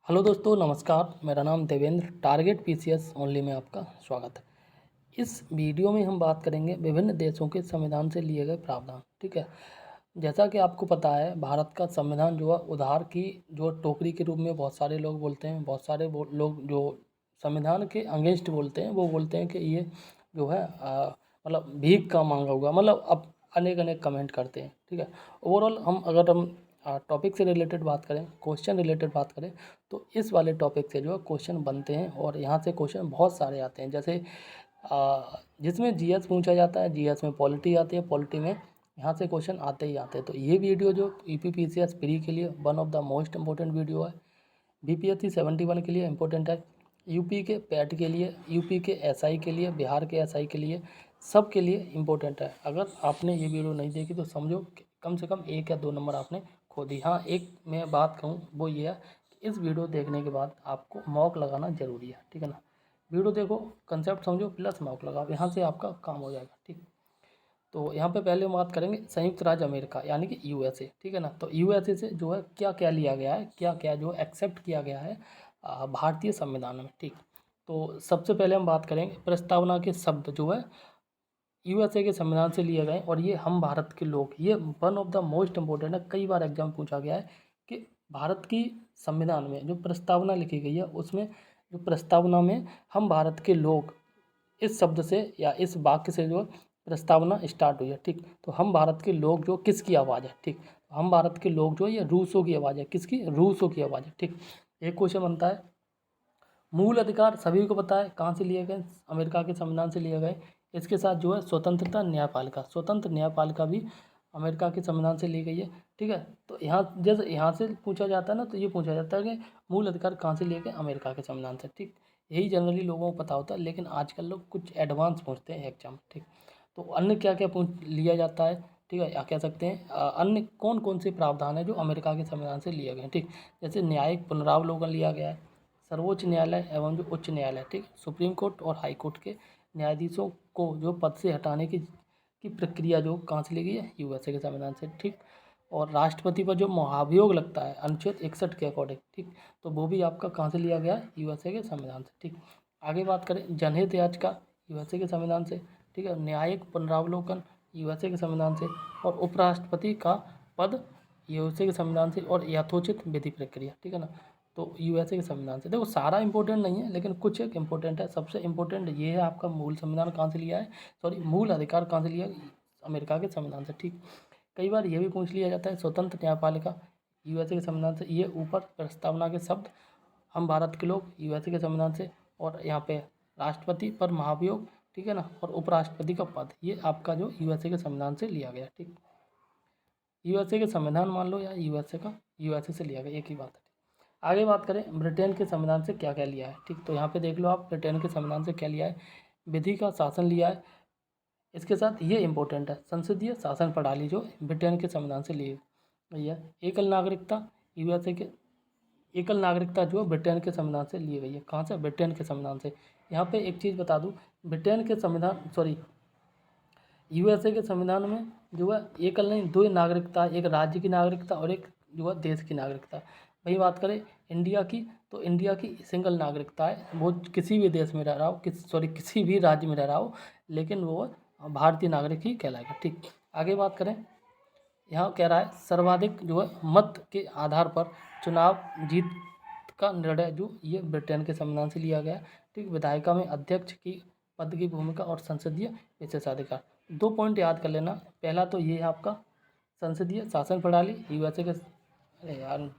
Hello दोस्तों, नमस्कार। मेरा नाम देवेंद्र, टारगेट पीसीएस ओनली में आपका स्वागत है। इस वीडियो में हम बात करेंगे विभिन्न देशों के संविधान से लिए गए प्रावधान। ठीक है, जैसा कि आपको पता है, भारत का संविधान जो है उधार की जो टोकरी के रूप में बहुत सारे लोग बोलते हैं। बहुत सारे लोग जो संविधान के अगेंस्ट बोलते हैं, वो बोलते हैं कि ये जो है मतलब भीख का मांगा हुआ, मतलब अब अनेक अनेक कमेंट करते हैं। ठीक है, ओवरऑल अगर हम टॉपिक से रिलेटेड बात करें, क्वेश्चन रिलेटेड बात करें, तो इस वाले टॉपिक से जो है क्वेश्चन बनते हैं और यहाँ से क्वेश्चन बहुत सारे आते हैं। जैसे जिसमें जीएस पूछा जाता है, जीएस में पॉलिटी आती है, पॉलिटी में यहाँ से क्वेश्चन आते ही आते हैं। तो ये वीडियो जो यूपीपीसीएस प्री के लिए one of the most important video है। बीपीएससी 71 के लिए इम्पोर्टेंट है, यूपी के पैट के लिए, यूपी के एसआई के लिए, बिहार के एसआई के लिए, सब के लिए इम्पोर्टेंट है। अगर आपने ये वीडियो नहीं देखी तो समझो कि कम से कम 1 या 2 नंबर आपने खो दी। हाँ, एक मैं बात कहूँ वो ये है कि इस वीडियो देखने के बाद आपको मॉक लगाना ज़रूरी है। ठीक है ना, वीडियो देखो, कंसेप्ट समझो, प्लस मॉक लगाओ, यहाँ से आपका काम हो जाएगा। ठीक, तो यहाँ पे पहले हम बात करेंगे संयुक्त राज्य अमेरिका यानी कि यूएसए। ठीक है ना, तो यूएसए से जो है क्या क्या लिया गया है, क्या क्या जो एक्सेप्ट किया गया है भारतीय संविधान में। ठीक, तो सबसे पहले हम बात करेंगे प्रस्तावना के शब्द जो है यूएसए के संविधान से लिए गए, और ये हम भारत के लोग, ये one of the most important है। कई बार एग्जाम पूछा गया है कि भारत की संविधान में जो प्रस्तावना लिखी गई है, उसमें जो प्रस्तावना में हम भारत के लोग इस शब्द से या इस वाक्य से जो प्रस्तावना स्टार्ट हुई है। ठीक, तो हम भारत के लोग जो किसकी आवाज़ है। ठीक, हम भारत के लोग जो ये रूसों की आवाज़ है। किसकी? रूसों की आवाज़ है। ठीक, एक क्वेश्चन बनता है, मूल अधिकार सभी को पता है कहाँ से लिए गए, अमेरिका के संविधान से लिए गए। इसके साथ जो है स्वतंत्रता न्यायपालिका, स्वतंत्र न्यायपालिका भी अमेरिका के संविधान से ली गई है। ठीक है, तो यहाँ जैसे यहाँ से पूछा जाता है ना, तो ये पूछा जाता है कि मूल अधिकार कहाँ से लिए गए, अमेरिका के संविधान से। ठीक, यही जनरली लोगों को पता होता है, लेकिन आजकल लोग कुछ एडवांस पूछते हैं एग्जाम। ठीक, तो अन्य क्या क्या पूछ लिया जाता है। ठीक है, या कह सकते हैं अन्य कौन कौन से प्रावधान है जो अमेरिका के संविधान से लिए गए। ठीक, जैसे न्यायिक पुनरावलोकन लिया गया है, सर्वोच्च न्यायालय एवं जो उच्च न्यायालय, ठीक, सुप्रीम कोर्ट और हाई कोर्ट के न्यायाधीशों को जो पद से हटाने की प्रक्रिया जो कहाँ से ली गई है, यूएसए के संविधान से। ठीक, और राष्ट्रपति पर जो महाभियोग लगता है अनुच्छेद 61 के अकॉर्डिंग, ठीक, तो वो भी आपका कहाँ से लिया गया है, यूएसए के संविधान से। ठीक, आगे बात करें जनहित याचिका, यूएसए के संविधान से। ठीक है, न्यायिक पुनरावलोकन यूएसए के संविधान से, और उपराष्ट्रपति का पद यूएसए के संविधान से, और यथोचित विधि प्रक्रिया। ठीक है ना, तो यूएसए के संविधान से। देखो, सारा इंपॉर्टेंट नहीं है, लेकिन कुछ एक इंपॉर्टेंट है। सबसे इंपॉर्टेंट ये है आपका मूल संविधान कहाँ से लिया है, सॉरी मूल अधिकार कहाँ से लिया है, अमेरिका के संविधान से। ठीक, कई बार ये भी पूछ लिया जाता है स्वतंत्र न्यायपालिका यूएसए के संविधान से। ये ऊपर प्रस्तावना के शब्द हम भारत के लोग यूएसए के संविधान से, और यहाँ पे राष्ट्रपति पर महाभियोग, ठीक है ना, और उपराष्ट्रपति का पद, ये आपका जो यूएसए के संविधान से लिया गया। ठीक, यूएसए के संविधान मान लो या यूएसए से लिया गया, एक ही बात है। आगे बात करें ब्रिटेन के संविधान से क्या क्या लिया है। ठीक, तो यहाँ पे देख लो आप, ब्रिटेन के संविधान से क्या लिया है, विधि का शासन लिया है। इसके साथ ये इंपॉर्टेंट है, संसदीय शासन प्रणाली जो ब्रिटेन के संविधान से ली गई है। एकल नागरिकता, यूएसए के एकल नागरिकता जो है ब्रिटेन के संविधान से ली गई है। कहाँ से? ब्रिटेन के संविधान से। यहाँ पे एक चीज़ बता दूँ, ब्रिटेन के संविधान, सॉरी यूएसए के संविधान में जो है एकल नहीं, दो नागरिकता, एक राज्य की नागरिकता और एक जो है देश की नागरिकता। वही बात करें इंडिया की, तो इंडिया की सिंगल नागरिकता है, वो किसी भी देश में रह रहा हो, किसी भी राज्य में रह रहा हो, लेकिन वो भारतीय नागरिक ही कहलाएगा। ठीक, आगे बात करें, यहाँ कह रहा है सर्वाधिक जो है मत के आधार पर चुनाव जीत का निर्णय जो ये ब्रिटेन के संविधान से लिया गया। ठीक, विधायिका में अध्यक्ष की पद की भूमिका और संसदीय विशेषाधिकार। 2 पॉइंट याद कर लेना। पहला तो ये है आपका संसदीय शासन प्रणाली यूएसए के, अरे यार